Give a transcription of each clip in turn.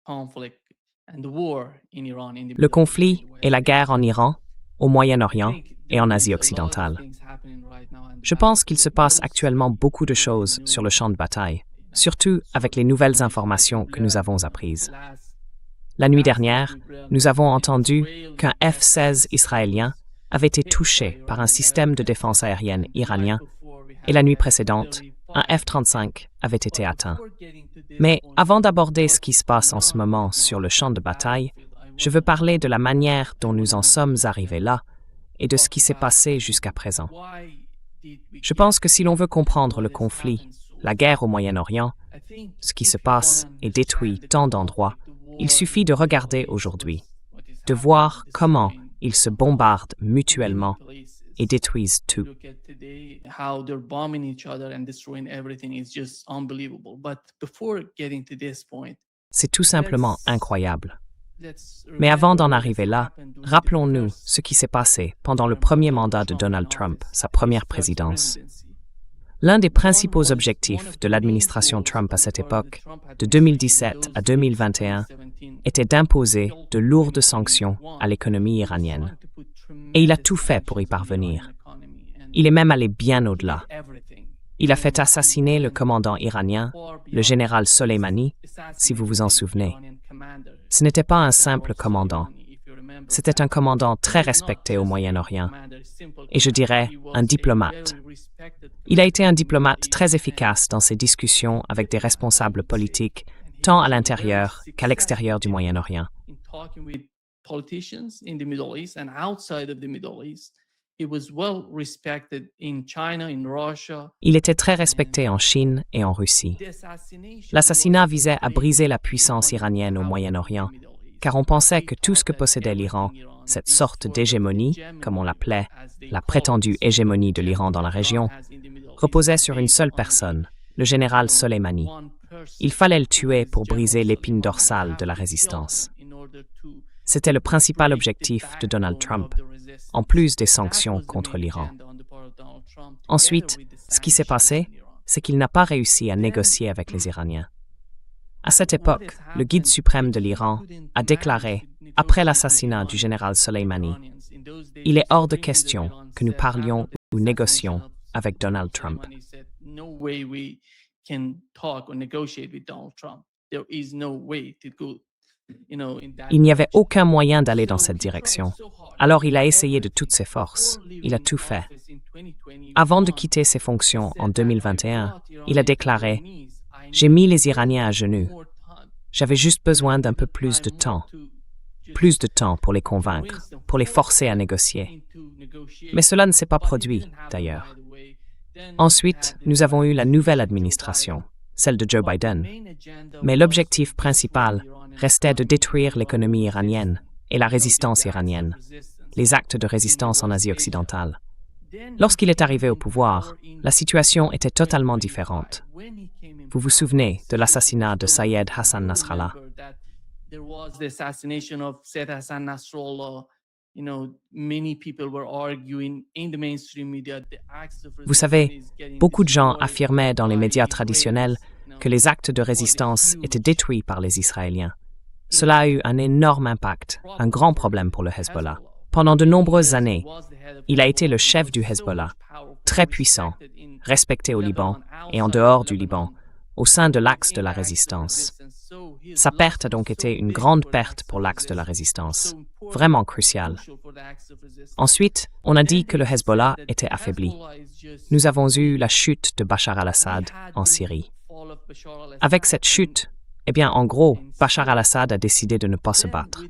Le conflit et la guerre en Iran, au Moyen-Orient et en Asie occidentale. Je pense qu'il se passe actuellement beaucoup de choses sur le champ de bataille, surtout avec les nouvelles informations que nous avons apprises. La nuit dernière, nous avons entendu qu'un F-16 israélien avait été touché par un système de défense aérienne iranien et la nuit précédente, un F-35 avait été atteint. Mais avant d'aborder ce qui se passe en ce moment sur le champ de bataille, je veux parler de la manière dont nous en sommes arrivés là et de ce qui s'est passé jusqu'à présent. Je pense que si l'on veut comprendre le conflit, la guerre au Moyen-Orient, ce qui se passe et détruit tant d'endroits, il suffit de regarder aujourd'hui, de voir comment ils se bombardent mutuellement et détruisent tout. C'est tout simplement incroyable. Mais avant d'en arriver là, rappelons-nous ce qui s'est passé pendant le premier mandat de Donald Trump, sa première présidence. L'un des principaux objectifs de l'administration Trump à cette époque, de 2017 à 2021, était d'imposer de lourdes sanctions à l'économie iranienne. Et il a tout fait pour y parvenir. Il est même allé bien au-delà. Il a fait assassiner le commandant iranien, le général Soleimani, si vous vous en souvenez. Ce n'était pas un simple commandant. C'était un commandant très respecté au Moyen-Orient. Et je dirais, un diplomate. Il a été un diplomate très efficace dans ses discussions avec des responsables politiques, tant à l'intérieur qu'à l'extérieur du Moyen-Orient. Il était très respecté en Chine et en Russie. L'assassinat visait à briser la puissance iranienne au Moyen-Orient, car on pensait que tout ce que possédait l'Iran, cette sorte d'hégémonie, comme on l'appelait, la prétendue hégémonie de l'Iran dans la région, reposait sur une seule personne, le général Soleimani. Il fallait le tuer pour briser l'épine dorsale de la résistance. C'était le principal objectif de Donald Trump, en plus des sanctions contre l'Iran. Ensuite, ce qui s'est passé, c'est qu'il n'a pas réussi à négocier avec les Iraniens. À cette époque, le guide suprême de l'Iran a déclaré, après l'assassinat du général Soleimani, « Il est hors de question que nous parlions ou négocions avec Donald Trump. » Il n'y avait aucun moyen d'aller dans cette direction. Alors il a essayé de toutes ses forces. Il a tout fait. Avant de quitter ses fonctions en 2021, il a déclaré « J'ai mis les Iraniens à genoux. J'avais juste besoin d'un peu plus de temps. Plus de temps pour les convaincre, pour les forcer à négocier. » Mais cela ne s'est pas produit, d'ailleurs. Ensuite, nous avons eu la nouvelle administration, celle de Joe Biden. Mais l'objectif principal restait de détruire l'économie iranienne et la résistance iranienne, les actes de résistance en Asie occidentale. Lorsqu'il est arrivé au pouvoir, la situation était totalement différente. Vous vous souvenez de l'assassinat de Sayed Hassan Nasrallah? Vous savez, beaucoup de gens affirmaient dans les médias traditionnels que les actes de résistance étaient détruits par les Israéliens. Cela a eu un énorme impact, un grand problème pour le Hezbollah. Pendant de nombreuses années, il a été le chef du Hezbollah, très puissant, respecté au Liban et en dehors du Liban, au sein de l'axe de la résistance. Sa perte a donc été une grande perte pour l'axe de la résistance, vraiment cruciale. Ensuite, on a dit que le Hezbollah était affaibli. Nous avons eu la chute de Bachar al-Assad en Syrie. Avec cette chute, eh bien, en gros, Bachar al-Assad a décidé de ne pas se battre.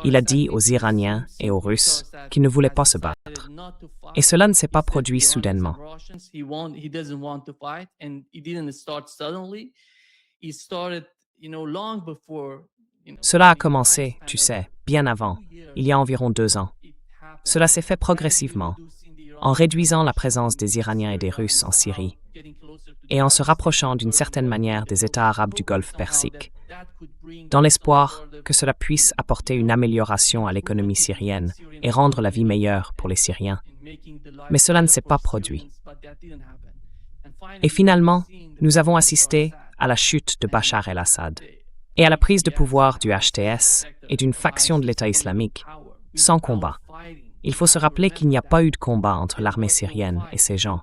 Il a dit aux Iraniens et aux Russes qu'il ne voulait pas se battre. Et cela ne s'est pas produit soudainement. Cela a commencé, tu sais, bien avant, il y a environ 2 ans. Cela s'est fait progressivement, en réduisant la présence des Iraniens et des Russes en Syrie, et en se rapprochant d'une certaine manière des États arabes du Golfe Persique, dans l'espoir que cela puisse apporter une amélioration à l'économie syrienne et rendre la vie meilleure pour les Syriens. Mais cela ne s'est pas produit. Et finalement, nous avons assisté à la chute de Bachar el-Assad. et à la prise de pouvoir du HTS et d'une faction de l'État islamique, sans combat. Il faut se rappeler qu'il n'y a pas eu de combat entre l'armée syrienne et ses gens.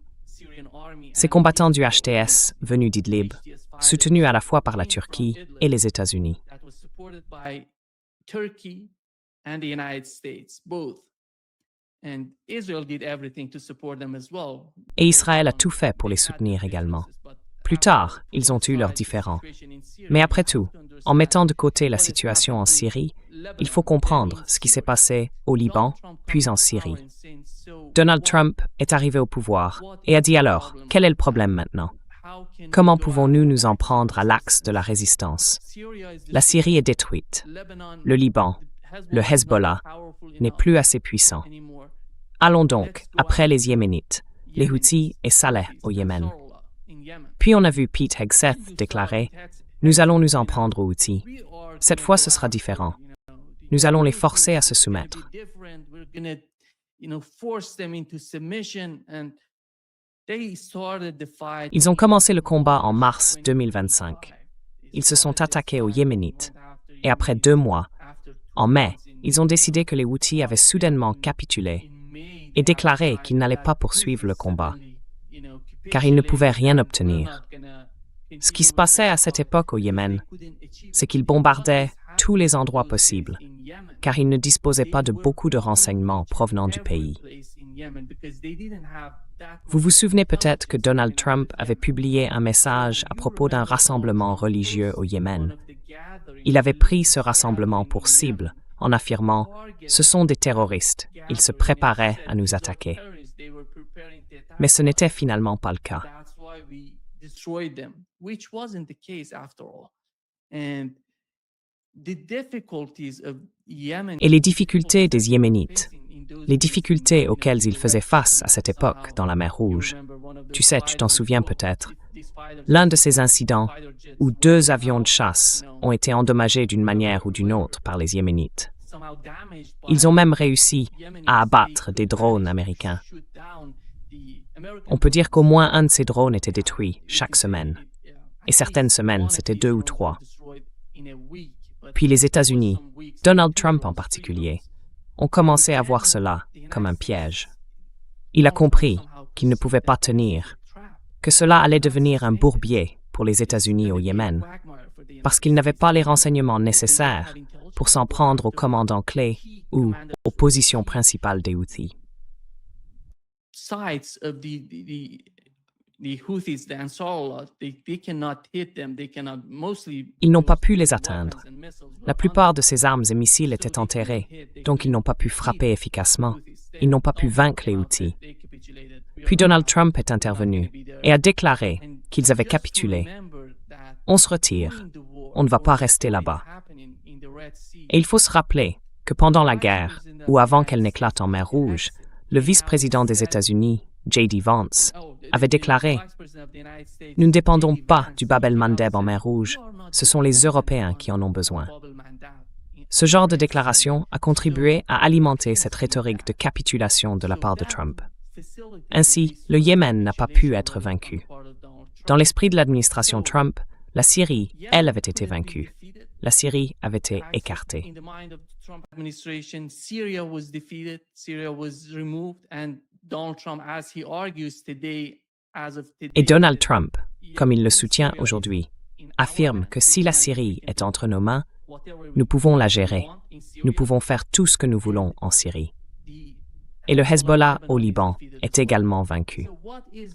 Ces combattants du HTS, venus d'Idlib, soutenus à la fois par la Turquie et les États-Unis. Et Israël a tout fait pour les soutenir également. Plus tard, ils ont eu leurs différends. Mais après tout, en mettant de côté la situation en Syrie, il faut comprendre ce qui s'est passé au Liban, puis en Syrie. Donald Trump est arrivé au pouvoir et a dit alors, quel est le problème maintenant? Comment pouvons-nous nous en prendre à l'axe de la résistance? La Syrie est détruite. Le Liban, le Hezbollah, n'est plus assez puissant. Allons donc après les Yéménites, les Houthis et Saleh au Yémen. Puis on a vu Pete Hegseth déclarer « Nous allons nous en prendre aux Houthis. Cette fois, ce sera différent. Nous allons les forcer à se soumettre. » Ils ont commencé le combat en mars 2025. Ils se sont attaqués aux Yéménites. Et après 2 mois, en mai, ils ont décidé que les Houthis avaient soudainement capitulé et déclaré qu'ils n'allaient pas poursuivre le combat, car ils ne pouvaient rien obtenir. Ce qui se passait à cette époque au Yémen, c'est qu'ils bombardaient tous les endroits possibles, car ils ne disposaient pas de beaucoup de renseignements provenant du pays. Vous vous souvenez peut-être que Donald Trump avait publié un message à propos d'un rassemblement religieux au Yémen. Il avait pris ce rassemblement pour cible en affirmant « Ce sont des terroristes, ils se préparaient à nous attaquer ». Mais ce n'était finalement pas le cas. Et les difficultés des Yéménites, les difficultés auxquelles ils faisaient face à cette époque dans la mer Rouge. Tu sais, tu t'en souviens peut-être. L'un de ces incidents où 2 avions de chasse ont été endommagés d'une manière ou d'une autre par les Yéménites. Ils ont même réussi à abattre des drones américains. On peut dire qu'au moins un de ces drones était détruit chaque semaine. Et certaines semaines, c'était 2 ou 3. Puis les États-Unis, Donald Trump en particulier, ont commencé à voir cela comme un piège. Il a compris qu'il ne pouvait pas tenir, que cela allait devenir un bourbier pour les États-Unis au Yémen, parce qu'ils n'avaient pas les renseignements nécessaires pour s'en prendre aux commandants clés ou aux positions principales des Houthis. Ils n'ont pas pu les atteindre. La plupart de ces armes et missiles étaient enterrés, donc ils n'ont pas pu frapper efficacement. Ils n'ont pas pu vaincre les Houthis. Puis Donald Trump est intervenu et a déclaré qu'ils avaient capitulé. On se retire. On ne va pas rester là-bas. Et il faut se rappeler que pendant la guerre, ou avant qu'elle n'éclate en mer Rouge, le vice-président des États-Unis, J.D. Vance, avait déclaré « Nous ne dépendons pas du Bab el-Mandeb en mer Rouge, ce sont les Européens qui en ont besoin. » Ce genre de déclaration a contribué à alimenter cette rhétorique de capitulation de la part de Trump. Ainsi, le Yémen n'a pas pu être vaincu. Dans l'esprit de l'administration Trump, la Syrie, elle, avait été vaincue. La Syrie avait été écartée. Et Donald Trump, comme il le soutient aujourd'hui, affirme que si la Syrie est entre nos mains, nous pouvons la gérer. Nous pouvons faire tout ce que nous voulons en Syrie. Et le Hezbollah au Liban est également vaincu.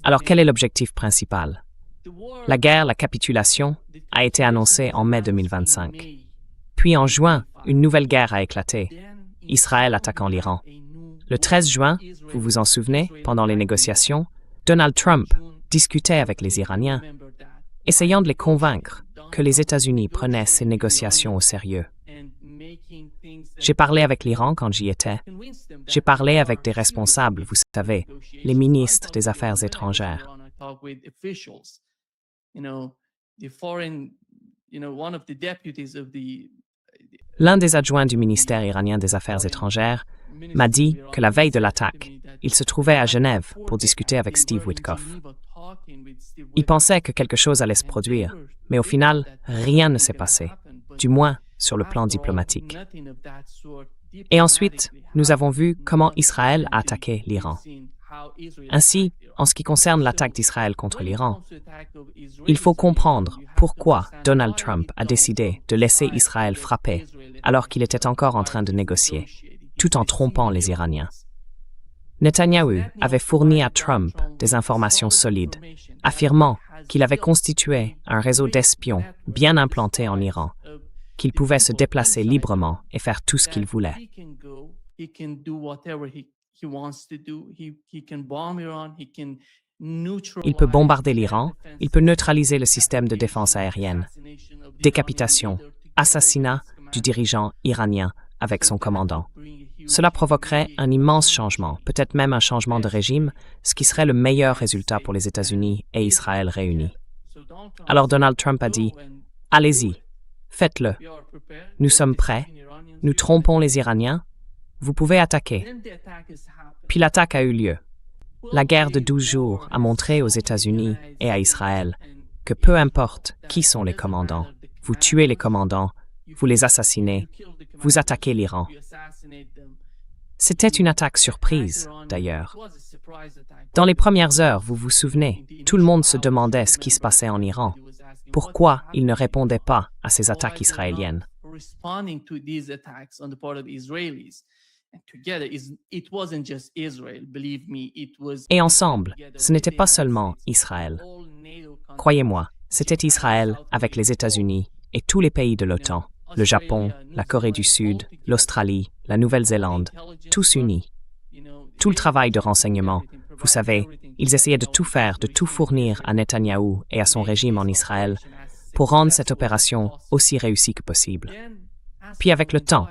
Alors quel est l'objectif principal? La guerre, la capitulation, a été annoncée en mai 2025. Puis en juin, une nouvelle guerre a éclaté, Israël attaquant l'Iran. Le 13 juin, vous vous en souvenez, pendant les négociations, Donald Trump discutait avec les Iraniens, essayant de les convaincre que les États-Unis prenaient ces négociations au sérieux. J'ai parlé avec l'Iran quand j'y étais. J'ai parlé avec des responsables, vous savez, les ministres des Affaires étrangères. L'un des adjoints du ministère iranien des Affaires étrangères m'a dit que la veille de l'attaque, il se trouvait à Genève pour discuter avec Steve Witkoff. Il pensait que quelque chose allait se produire, mais au final, rien ne s'est passé. du moins sur le plan diplomatique. Et ensuite, nous avons vu comment Israël a attaqué l'Iran. Ainsi, en ce qui concerne l'attaque d'Israël contre l'Iran, il faut comprendre pourquoi Donald Trump a décidé de laisser Israël frapper alors qu'il était encore en train de négocier, tout en trompant les Iraniens. Netanyahou avait fourni à Trump des informations solides, affirmant qu'il avait constitué un réseau d'espions bien implanté en Iran, qu'il pouvait se déplacer librement et faire tout ce qu'il voulait. Il peut bombarder l'Iran, il peut neutraliser le système de défense aérienne, décapitation, assassinat du dirigeant iranien avec son commandant. Cela provoquerait un immense changement, peut-être même un changement de régime, ce qui serait le meilleur résultat pour les États-Unis et Israël réunis. Alors Donald Trump a dit « Allez-y, faites-le. Nous sommes prêts, nous trompons les Iraniens, vous pouvez attaquer. » Puis l'attaque a eu lieu. La guerre de 12 jours a montré aux États-Unis et à Israël que peu importe qui sont les commandants, vous tuez les commandants, vous les assassinez, vous attaquez l'Iran. C'était une attaque surprise, d'ailleurs. Dans les premières heures, vous vous souvenez, tout le monde se demandait ce qui se passait en Iran. Pourquoi ils ne répondaient pas à ces attaques israéliennes? Et ensemble, ce n'était pas seulement Israël. Croyez-moi, c'était Israël avec les États-Unis et tous les pays de l'OTAN, le Japon, la Corée du Sud, l'Australie, la Nouvelle-Zélande, tous unis. Tout le travail de renseignement, vous savez, ils essayaient de tout faire, de tout fournir à Netanyahou et à son régime en Israël pour rendre cette opération aussi réussie que possible. Puis avec le temps,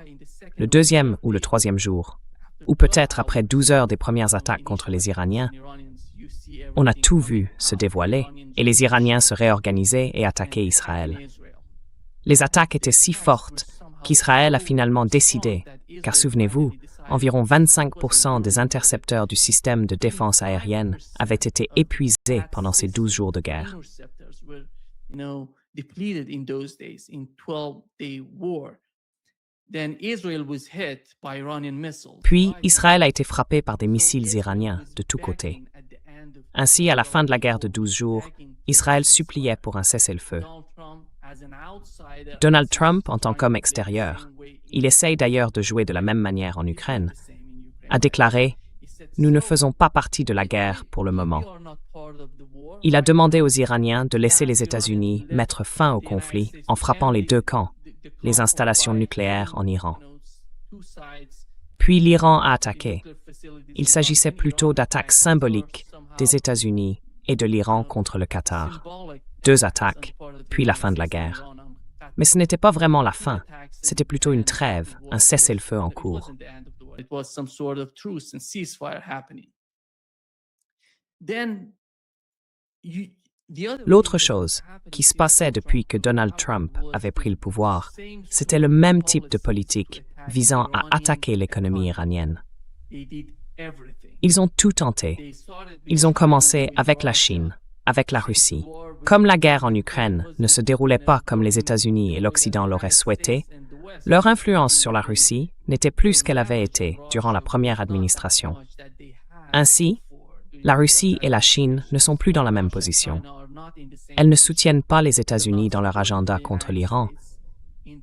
le deuxième ou le troisième jour, ou peut-être après 12 heures des premières attaques contre les Iraniens, on a tout vu se dévoiler et les Iraniens se réorganiser et attaquer Israël. Les attaques étaient si fortes qu'Israël a finalement décidé, car souvenez-vous, environ 25% des intercepteurs du système de défense aérienne avaient été épuisés pendant ces 12 jours de guerre. Puis, Israël a été frappé par des missiles iraniens de tous côtés. Ainsi, à la fin de la guerre de 12 jours, Israël suppliait pour un cessez-le-feu. Donald Trump, en tant qu'homme extérieur, il essaye d'ailleurs de jouer de la même manière en Ukraine, a déclaré « Nous ne faisons pas partie de la guerre pour le moment ». Il a demandé aux Iraniens de laisser les États-Unis mettre fin au conflit en frappant les deux camps, les installations nucléaires en Iran. Puis l'Iran a attaqué. Il s'agissait plutôt d'attaques symboliques des États-Unis et de l'Iran contre le Qatar. 2 attaques, puis la fin de la guerre. Mais ce n'était pas vraiment la fin, c'était plutôt une trêve, un cessez-le-feu en cours. L'autre chose qui se passait depuis que Donald Trump avait pris le pouvoir, c'était le même type de politique visant à attaquer l'économie iranienne. Ils ont tout tenté. Ils ont commencé avec la Chine, avec la Russie. Comme la guerre en Ukraine ne se déroulait pas comme les États-Unis et l'Occident l'auraient souhaité, leur influence sur la Russie n'était plus ce qu'elle avait été durant la première administration. Ainsi, la Russie et la Chine ne sont plus dans la même position. Elles ne soutiennent pas les États-Unis dans leur agenda contre l'Iran,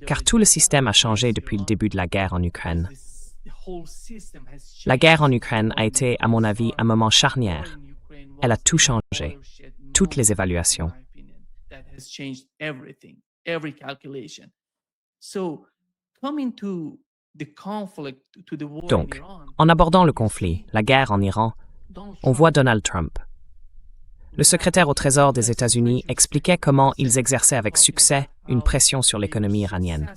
car tout le système a changé depuis le début de la guerre en Ukraine. La guerre en Ukraine a été, à mon avis, un moment charnière. Elle a tout changé, toutes les évaluations. Donc, en abordant le conflit, la guerre en Iran, on voit Donald Trump. Le secrétaire au Trésor des États-Unis expliquait comment ils exerçaient avec succès une pression sur l'économie iranienne.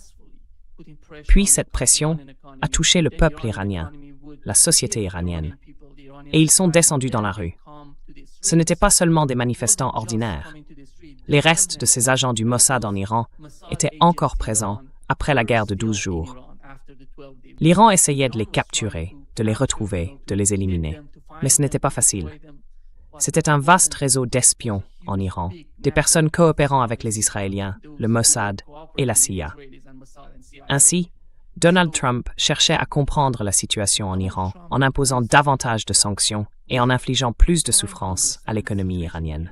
Puis cette pression a touché le peuple iranien, la société iranienne, et ils sont descendus dans la rue. Ce n'étaient pas seulement des manifestants ordinaires. Les restes de ces agents du Mossad en Iran étaient encore présents après la guerre de 12 jours. L'Iran essayait de les capturer, de les retrouver, de les éliminer, mais ce n'était pas facile. C'était un vaste réseau d'espions en Iran, des personnes coopérant avec les Israéliens, le Mossad et la CIA. Ainsi, Donald Trump cherchait à comprendre la situation en Iran en imposant davantage de sanctions et en infligeant plus de souffrance à l'économie iranienne.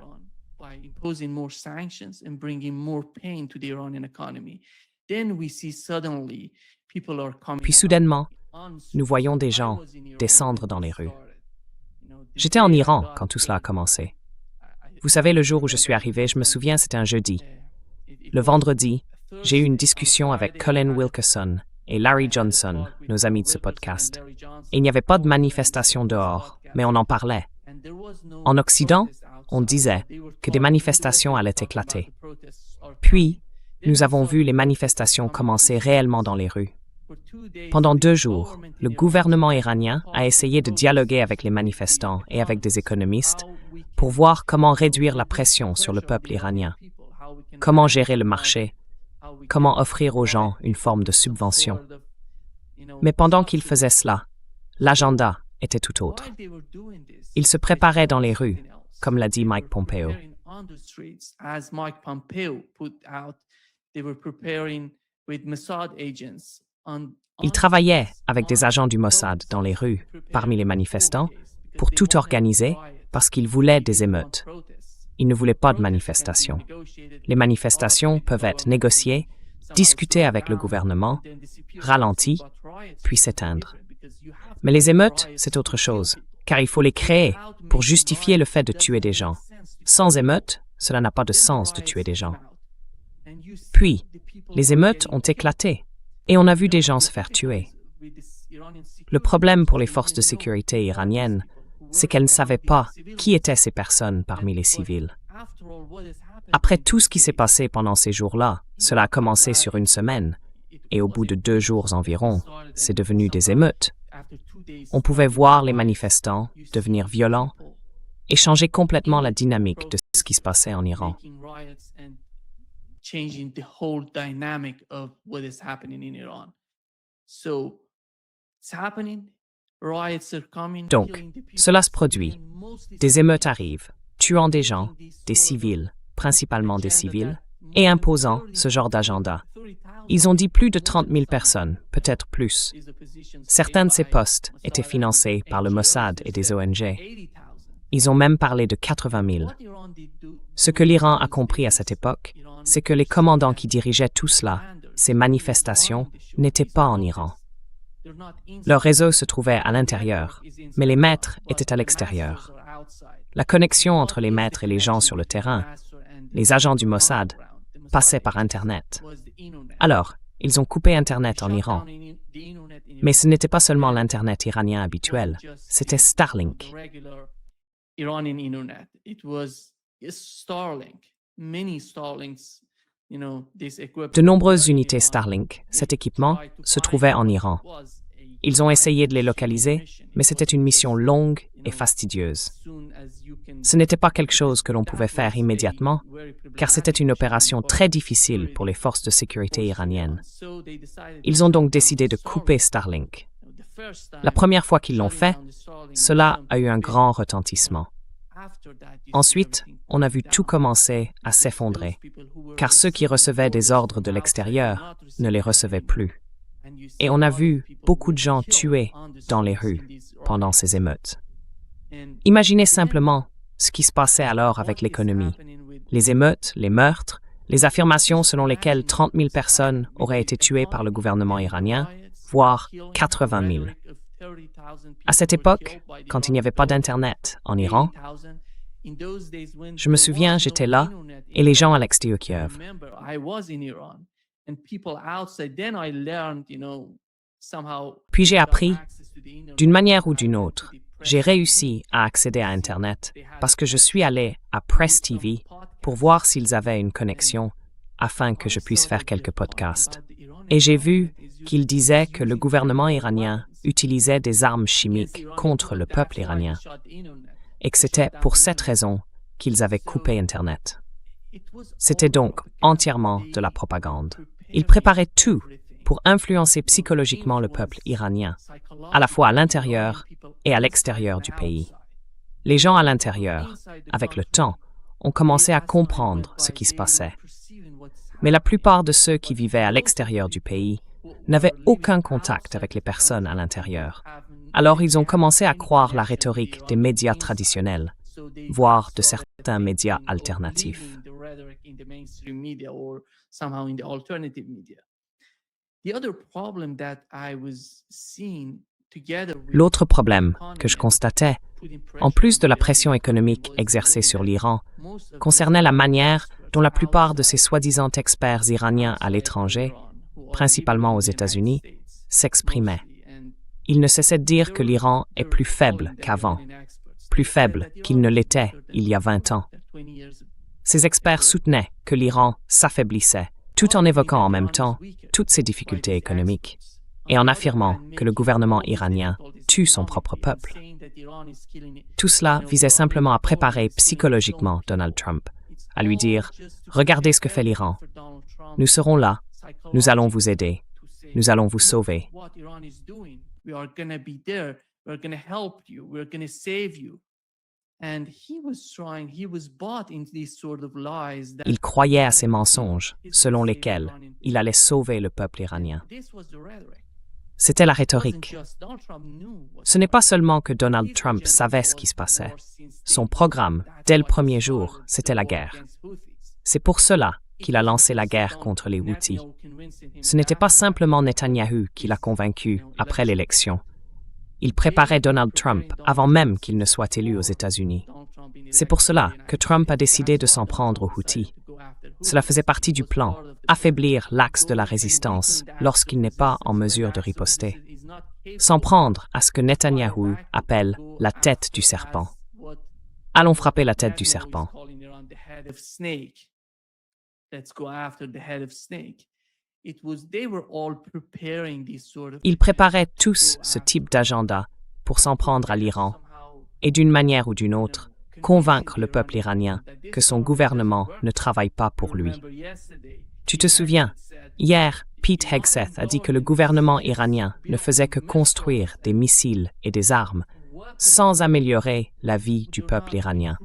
Puis soudainement, nous voyons des gens descendre dans les rues. J'étais en Iran quand tout cela a commencé. Vous savez, le jour où je suis arrivé, je me souviens, c'était un jeudi. Le vendredi, j'ai eu une discussion avec Colin Wilkerson et Larry Johnson, nos amis de ce podcast. Et il n'y avait pas de manifestation dehors, mais on en parlait. En Occident, on disait que des manifestations allaient éclater. Puis, nous avons vu les manifestations commencer réellement dans les rues. Pendant 2 jours, le gouvernement iranien a essayé de dialoguer avec les manifestants et avec des économistes pour voir comment réduire la pression sur le peuple iranien, comment gérer le marché, comment offrir aux gens une forme de subvention. Mais pendant qu'ils faisaient cela, l'agenda était tout autre. Ils se préparaient dans les rues, comme l'a dit Mike Pompeo. Ils travaillaient avec des agents du Mossad dans les rues, parmi les manifestants, pour tout organiser parce qu'ils voulaient des émeutes. Ils ne voulaient pas de manifestations. Les manifestations peuvent être négociées, discutées avec le gouvernement, ralenties, puis s'éteindre. Mais les émeutes, c'est autre chose, car il faut les créer pour justifier le fait de tuer des gens. Sans émeutes, cela n'a pas de sens de tuer des gens. Puis, les émeutes ont éclaté, et on a vu des gens se faire tuer. Le problème pour les forces de sécurité iraniennes, c'est qu'elles ne savaient pas qui étaient ces personnes parmi les civils. Après tout ce qui s'est passé pendant ces jours-là, cela a commencé sur une semaine, et au bout de 2 jours environ, c'est devenu des émeutes. On pouvait voir les manifestants devenir violents et changer complètement la dynamique de ce qui se passait en Iran. Donc, cela se produit. Des émeutes arrivent, tuant des gens, des civils, principalement des civils, et imposant ce genre d'agenda. Ils ont dit plus de 30 000 personnes, peut-être plus. Certains de ces postes étaient financés par le Mossad et des ONG. Ils ont même parlé de 80 000. Ce que l'Iran a compris à cette époque, c'est que les commandants qui dirigeaient tout cela, ces manifestations, n'étaient pas en Iran. Leur réseau se trouvait à l'intérieur, mais les maîtres étaient à l'extérieur. La connexion entre les maîtres et les gens sur le terrain, les agents du Mossad, passait par Internet. Alors, ils ont coupé Internet en Iran. Mais ce n'était pas seulement l'Internet iranien habituel, c'était Starlink. De nombreuses unités Starlink, cet équipement, se trouvait en Iran. Ils ont essayé de les localiser, mais c'était une mission longue et fastidieuse. Ce n'était pas quelque chose que l'on pouvait faire immédiatement, car c'était une opération très difficile pour les forces de sécurité iraniennes. Ils ont donc décidé de couper Starlink. La première fois qu'ils l'ont fait, cela a eu un grand retentissement. Ensuite, on a vu tout commencer à s'effondrer, car ceux qui recevaient des ordres de l'extérieur ne les recevaient plus. Et on a vu beaucoup de gens tués dans les rues pendant ces émeutes. Imaginez simplement ce qui se passait alors avec l'économie. Les émeutes, les meurtres, les affirmations selon lesquelles 30 000 personnes auraient été tuées par le gouvernement iranien, voire 80 000. À cette époque, quand il n'y avait pas d'Internet en Iran, je me souviens, j'étais là et les gens à l'extérieur. Puis j'ai appris, d'une manière ou d'une autre, j'ai réussi à accéder à Internet parce que je suis allé à Press TV pour voir s'ils avaient une connexion afin que je puisse faire quelques podcasts. Et j'ai vu qu'ils disaient que le gouvernement iranien utilisait des armes chimiques contre le peuple iranien et que c'était pour cette raison qu'ils avaient coupé Internet. C'était donc entièrement de la propagande. Ils préparaient tout pour influencer psychologiquement le peuple iranien, à la fois à l'intérieur et à l'extérieur du pays. Les gens à l'intérieur, avec le temps, ont commencé à comprendre ce qui se passait. Mais la plupart de ceux qui vivaient à l'extérieur du pays n'avaient aucun contact avec les personnes à l'intérieur. Alors ils ont commencé à croire la rhétorique des médias traditionnels, voire de certains médias alternatifs. L'autre problème que je constatais, en plus de la pression économique exercée sur l'Iran, concernait la manière dont la plupart de ces soi-disant experts iraniens à l'étranger, principalement aux États-Unis, s'exprimaient. Ils ne cessaient de dire que l'Iran est plus faible qu'avant, plus faible qu'il ne l'était il y a 20 ans. Ces experts soutenaient que l'Iran s'affaiblissait, tout en évoquant en même temps toutes ses difficultés économiques, et en affirmant que le gouvernement iranien tue son propre peuple. Tout cela visait simplement à préparer psychologiquement Donald Trump, à lui dire « Regardez ce que fait l'Iran. Nous serons là, nous allons vous aider, nous allons vous sauver. » Il croyait à ces mensonges, selon lesquels il allait sauver le peuple iranien. C'était la rhétorique. Ce n'est pas seulement que Donald Trump savait ce qui se passait. Son programme, dès le premier jour, c'était la guerre. C'est pour cela qu'il a lancé la guerre contre les Houthis. Ce n'était pas simplement Netanyahou qui l'a convaincu après l'élection. Il préparait Donald Trump avant même qu'il ne soit élu aux États-Unis. C'est pour cela que Trump a décidé de s'en prendre aux Houthis. Cela faisait partie du plan, affaiblir l'axe de la résistance lorsqu'il n'est pas en mesure de riposter. S'en prendre à ce que Netanyahou appelle la tête du serpent. Allons frapper la tête du serpent. Ils préparaient tous ce type d'agenda pour s'en prendre à l'Iran et d'une manière ou d'une autre, convaincre le peuple iranien que son gouvernement ne travaille pas pour lui. Tu te souviens, hier, Pete Hegseth a dit que le gouvernement iranien ne faisait que construire des missiles et des armes sans améliorer la vie du peuple iranien,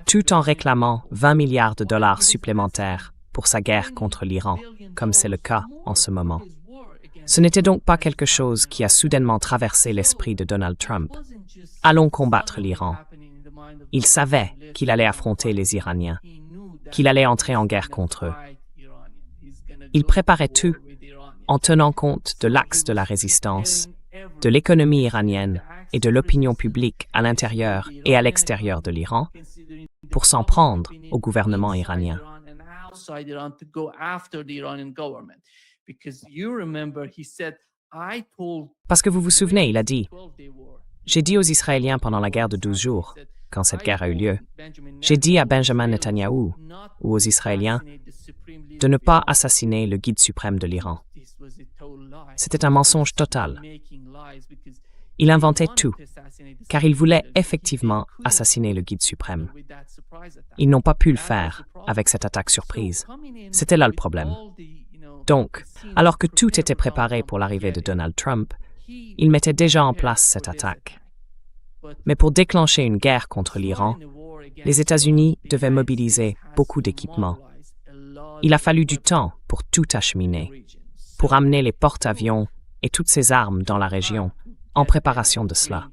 tout en réclamant 20 milliards de dollars supplémentaires pour sa guerre contre l'Iran, comme c'est le cas en ce moment. Ce n'était donc pas quelque chose qui a soudainement traversé l'esprit de Donald Trump. Allons combattre l'Iran. Il savait qu'il allait affronter les Iraniens, qu'il allait entrer en guerre contre eux. Il préparait tout en tenant compte de l'axe de la résistance, de l'économie iranienne et de l'opinion publique à l'intérieur et à l'extérieur de l'Iran pour s'en prendre au gouvernement iranien. Parce que vous vous souvenez, il a dit « J'ai dit aux Israéliens pendant la guerre de 12 jours, quand cette guerre a eu lieu, j'ai dit à Benjamin Netanyahou ou aux Israéliens de ne pas assassiner le guide suprême de l'Iran. » C'était un mensonge total. Il inventait tout, car il voulait effectivement assassiner le guide suprême. Ils n'ont pas pu le faire avec cette attaque surprise. C'était là le problème. Donc, alors que tout était préparé pour l'arrivée de Donald Trump, il mettait déjà en place cette attaque. Mais pour déclencher une guerre contre l'Iran, les États-Unis devaient mobiliser beaucoup d'équipements. Il a fallu du temps pour tout acheminer, pour amener les porte-avions et toutes ces armes dans la région, en préparation de cela.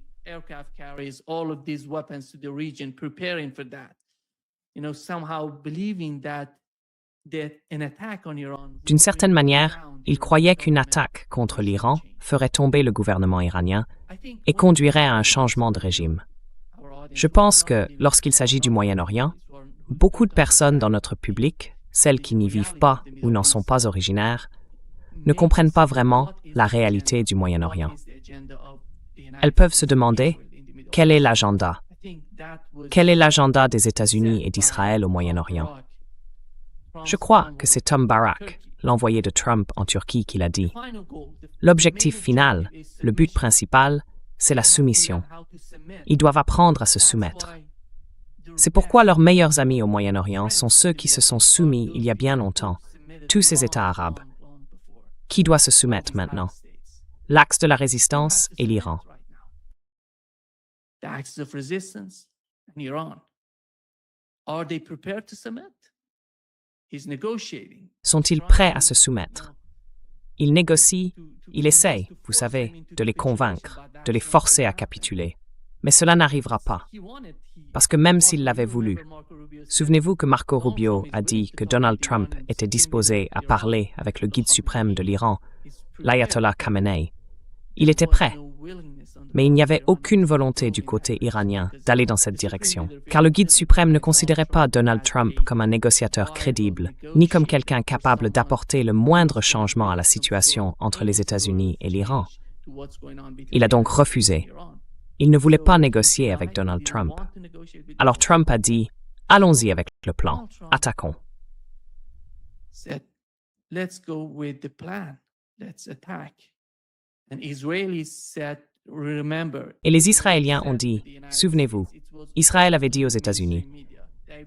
D'une certaine manière, il croyait qu'une attaque contre l'Iran ferait tomber le gouvernement iranien et conduirait à un changement de régime. Je pense que, lorsqu'il s'agit du Moyen-Orient, beaucoup de personnes dans notre public, celles qui n'y vivent pas ou n'en sont pas originaires, ne comprennent pas vraiment la réalité du Moyen-Orient. Elles peuvent se demander quel est l'agenda. Quel est l'agenda des États-Unis et d'Israël au Moyen-Orient? Je crois que c'est Tom Barak, l'envoyé de Trump en Turquie, qui l'a dit. L'objectif final, le but principal, c'est la soumission. Ils doivent apprendre à se soumettre. C'est pourquoi leurs meilleurs amis au Moyen-Orient sont ceux qui se sont soumis il y a bien longtemps, tous ces États arabes. Qui doit se soumettre maintenant? L'axe de la résistance et l'Iran. the acts of resistance in Iran. Are they prepared to submit? He's negotiating. Sont-ils prêts à se soumettre? Il négocie, il essaye, vous savez, de les convaincre, de les forcer à capituler. Mais cela n'arrivera pas, parce que même s'il l'avait voulu, souvenez-vous que Marco Rubio a dit que Donald Trump était disposé à parler avec le guide suprême de l'Iran, l'ayatollah Khamenei. Il était prêt, mais il n'y avait aucune volonté du côté iranien d'aller dans cette direction, car le guide suprême ne considérait pas Donald Trump comme un négociateur crédible, ni comme quelqu'un capable d'apporter le moindre changement à la situation entre les États-Unis et l'Iran. Il a donc refusé. Il ne voulait pas négocier avec Donald Trump. Alors Trump a dit, allons-y avec le plan, attaquons. Let's go with the plan. Let's attack. And Israelis said, remember. Et les Israéliens ont dit, souvenez-vous, Israël avait dit aux États-Unis,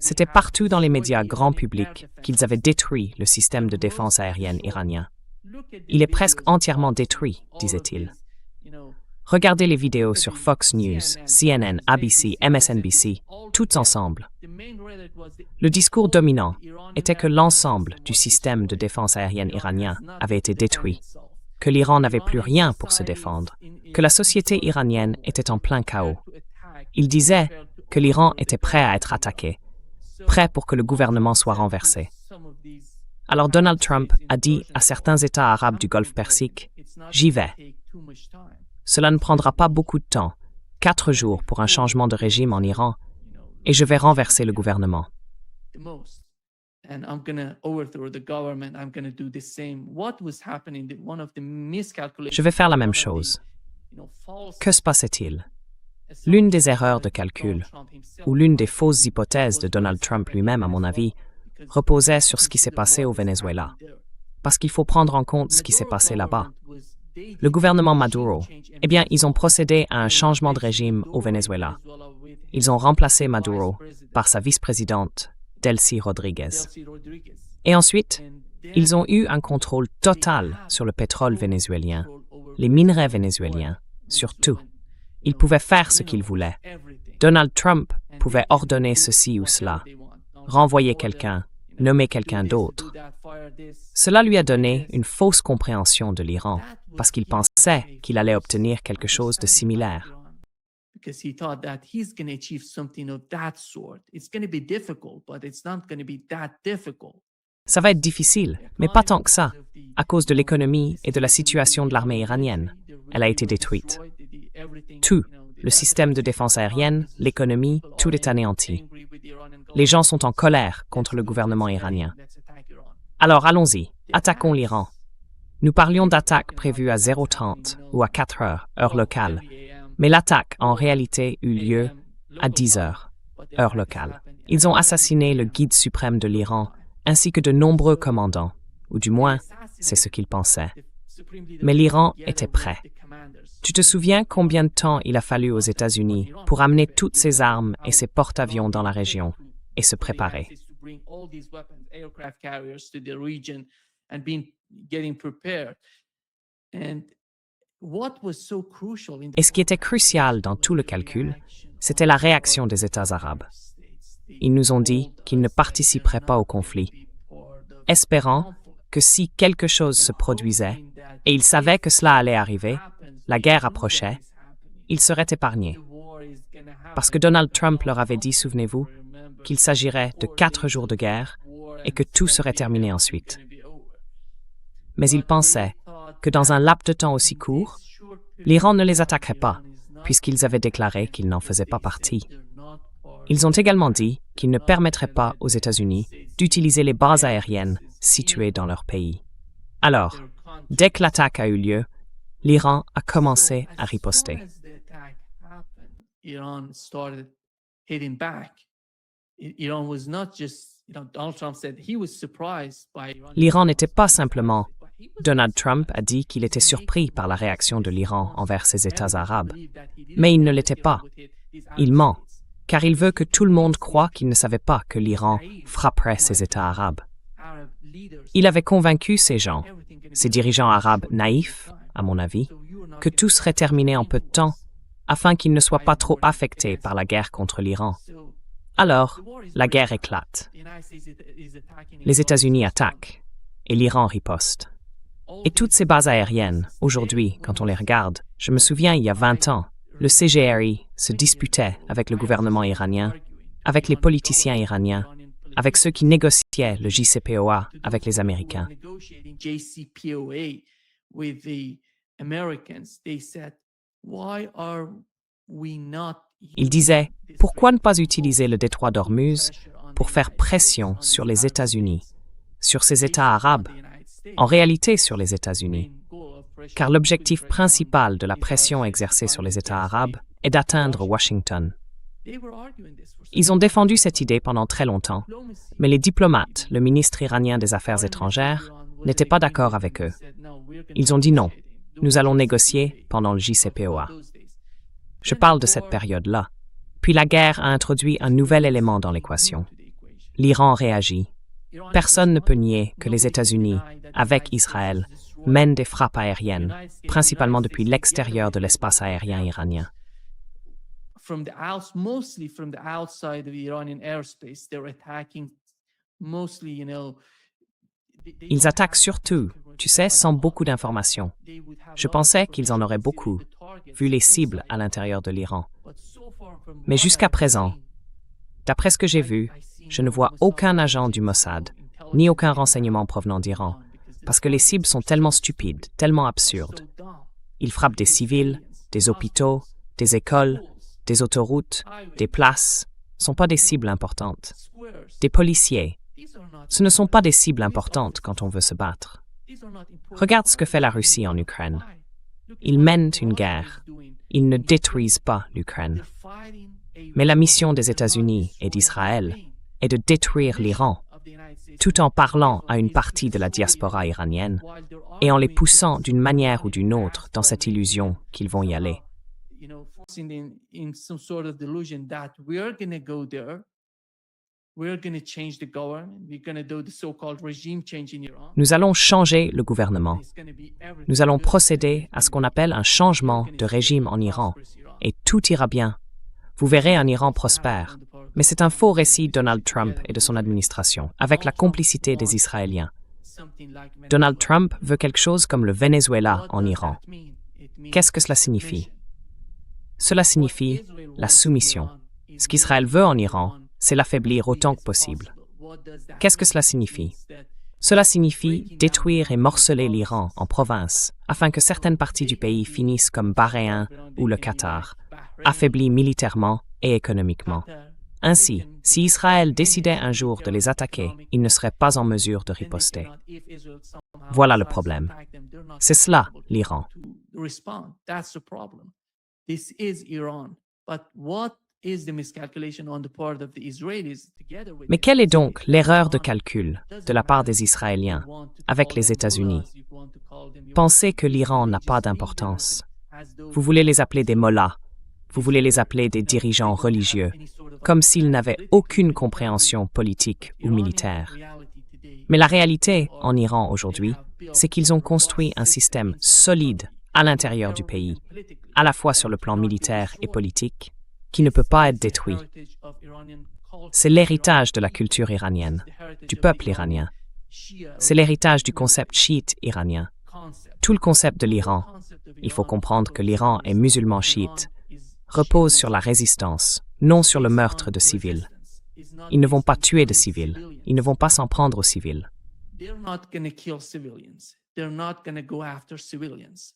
c'était partout dans les médias grand public qu'ils avaient détruit le système de défense aérienne iranien. Il est presque entièrement détruit, disait-il. Regardez les vidéos sur Fox News, CNN, ABC, MSNBC, toutes ensemble. Le discours dominant était que l'ensemble du système de défense aérienne iranien avait été détruit, que l'Iran n'avait plus rien pour se défendre, que la société iranienne était en plein chaos. Il disait que l'Iran était prêt à être attaqué, prêt pour que le gouvernement soit renversé. Alors Donald Trump a dit à certains États arabes du Golfe Persique, « J'y vais. Cela ne prendra pas beaucoup de temps, 4 jours pour un changement de régime en Iran, et je vais renverser le gouvernement. » Je vais faire la même chose. Que se passait-il? L'une des erreurs de calcul, ou l'une des fausses hypothèses de Donald Trump lui-même, à mon avis, reposait sur ce qui s'est passé au Venezuela. Parce qu'il faut prendre en compte ce qui s'est passé là-bas. Le gouvernement Maduro, eh bien, ils ont procédé à un changement de régime au Venezuela. Ils ont remplacé Maduro par sa vice-présidente, Delcy Rodriguez. Et ensuite, ils ont eu un contrôle total sur le pétrole vénézuélien, les minerais vénézuéliens, sur tout. Ils pouvaient faire ce qu'ils voulaient. Donald Trump pouvait ordonner ceci ou cela, renvoyer quelqu'un, nommer quelqu'un d'autre. Cela lui a donné une fausse compréhension de l'Iran, parce qu'il pensait qu'il allait obtenir quelque chose de similaire. Ça va être difficile, mais pas tant que ça, à cause de l'économie et de la situation de l'armée iranienne. Elle a été détruite. Tout, le système de défense aérienne, l'économie, tout est anéanti. Les gens sont en colère contre le gouvernement iranien. Alors allons-y, attaquons l'Iran. Nous parlions d'attaque prévue à 0h30 ou à 4h, heure locale, mais l'attaque a en réalité eu lieu à 10h, heure locale. Ils ont assassiné le guide suprême de l'Iran, ainsi que de nombreux commandants, ou du moins, c'est ce qu'ils pensaient. Mais l'Iran était prêt. Tu te souviens combien de temps il a fallu aux États-Unis pour amener toutes ses armes et ses porte-avions dans la région et se préparer? Et ce qui était crucial dans tout le calcul, c'était la réaction des États arabes. Ils nous ont dit qu'ils ne participeraient pas au conflit, espérant que si quelque chose se produisait, et ils savaient que cela allait arriver, la guerre approchait, ils seraient épargnés. Parce que Donald Trump leur avait dit, souvenez-vous, qu'il s'agirait de 4 jours de guerre et que tout serait terminé ensuite. Mais ils pensaient que dans un laps de temps aussi court, l'Iran ne les attaquerait pas, puisqu'ils avaient déclaré qu'ils n'en faisaient pas partie. Ils ont également dit qu'ils ne permettraient pas aux États-Unis d'utiliser les bases aériennes situées dans leur pays. Alors, dès que l'attaque a eu lieu, l'Iran a commencé à riposter. L'Iran n'était pas simplement... Donald Trump a dit qu'il était surpris par la réaction de l'Iran envers ses États arabes. Mais il ne l'était pas. Il ment, car il veut que tout le monde croie qu'il ne savait pas que l'Iran frapperait ses États arabes. Il avait convaincu ces gens, ces dirigeants arabes naïfs, à mon avis, que tout serait terminé en peu de temps, afin qu'ils ne soient pas trop affectés par la guerre contre l'Iran. Alors, la guerre éclate. Les États-Unis attaquent et l'Iran riposte. Et toutes ces bases aériennes, aujourd'hui, quand on les regarde, je me souviens il y a 20 ans, le CGRI se disputait avec le gouvernement iranien, avec les politiciens iraniens, avec ceux qui négociaient le JCPOA avec les Américains. Ils disaient « Pourquoi ne pas utiliser le détroit d'Ormuz pour faire pression sur les États-Unis, sur ces États arabes, en réalité sur les États-Unis, car l'objectif principal de la pression exercée sur les États arabes est d'atteindre Washington. » Ils ont défendu cette idée pendant très longtemps, mais les diplomates, le ministre iranien des Affaires étrangères, n'étaient pas d'accord avec eux. Ils ont dit non, nous allons négocier pendant le JCPOA. Je parle de cette période-là. Puis la guerre a introduit un nouvel élément dans l'équation. L'Iran réagit. Personne ne peut nier que les États-Unis, avec Israël, mènent des frappes aériennes, principalement depuis l'extérieur de l'espace aérien iranien. Mostly from the outside of the Iranian airspace, they're attacking mostly, Ils attaquent surtout, tu sais, sans beaucoup d'informations. Je pensais qu'ils en auraient beaucoup, vu les cibles à l'intérieur de l'Iran. Mais jusqu'à présent, d'après ce que j'ai vu, je ne vois aucun agent du Mossad, ni aucun renseignement provenant d'Iran, parce que les cibles sont tellement stupides, tellement absurdes. Ils frappent des civils, des hôpitaux, des écoles, des autoroutes, des places, ne sont pas des cibles importantes. Des policiers, ce ne sont pas des cibles importantes quand on veut se battre. Regarde ce que fait la Russie en Ukraine. Ils mènent une guerre. Ils ne détruisent pas l'Ukraine. Mais la mission des États-Unis et d'Israël est de détruire l'Iran, tout en parlant à une partie de la diaspora iranienne et en les poussant d'une manière ou d'une autre dans cette illusion qu'ils vont y aller. In some sort of delusion that we're going to go there, we're going to change the government, we're going to do the so-called regime change in Iran. Nous allons changer le gouvernement. Nous allons procéder à ce qu'on appelle un changement de régime en Iran, et tout ira bien. Vous verrez un Iran prospère. Mais c'est un faux récit de Donald Trump et de son administration, avec la complicité des Israéliens. Donald Trump veut quelque chose comme le Venezuela en Iran. Qu'est-ce que cela signifie? Cela signifie la soumission. Ce qu'Israël veut en Iran, c'est l'affaiblir autant que possible. Qu'est-ce que cela signifie? Cela signifie détruire et morceler l'Iran en provinces, afin que certaines parties du pays finissent comme Bahreïn ou le Qatar, affaiblis militairement et économiquement. Ainsi, si Israël décidait un jour de les attaquer, il ne serait pas en mesure de riposter. Voilà le problème. C'est cela, l'Iran. This is Iran. But what is the miscalculation on the part of the Israelis together with... Mais quelle est donc l'erreur de calcul de la part des Israéliens avec les États-Unis? Pensez que l'Iran n'a pas d'importance. Vous voulez les appeler des mollahs, vous voulez les appeler des dirigeants religieux, comme s'ils n'avaient aucune compréhension politique ou militaire. Mais la réalité en Iran aujourd'hui, c'est qu'ils ont construit un système solide à l'intérieur du pays, à la fois sur le plan militaire et politique, qui ne peut pas être détruit. C'est l'héritage de la culture iranienne, du peuple iranien. C'est l'héritage du concept chiite iranien. Tout le concept de l'Iran, il faut comprendre que l'Iran est musulman chiite, repose sur la résistance, non sur le meurtre de civils. Ils ne vont pas tuer de civils, ils ne vont pas s'en prendre aux civils. They're not going to kill civilians. They're not going to go after civilians.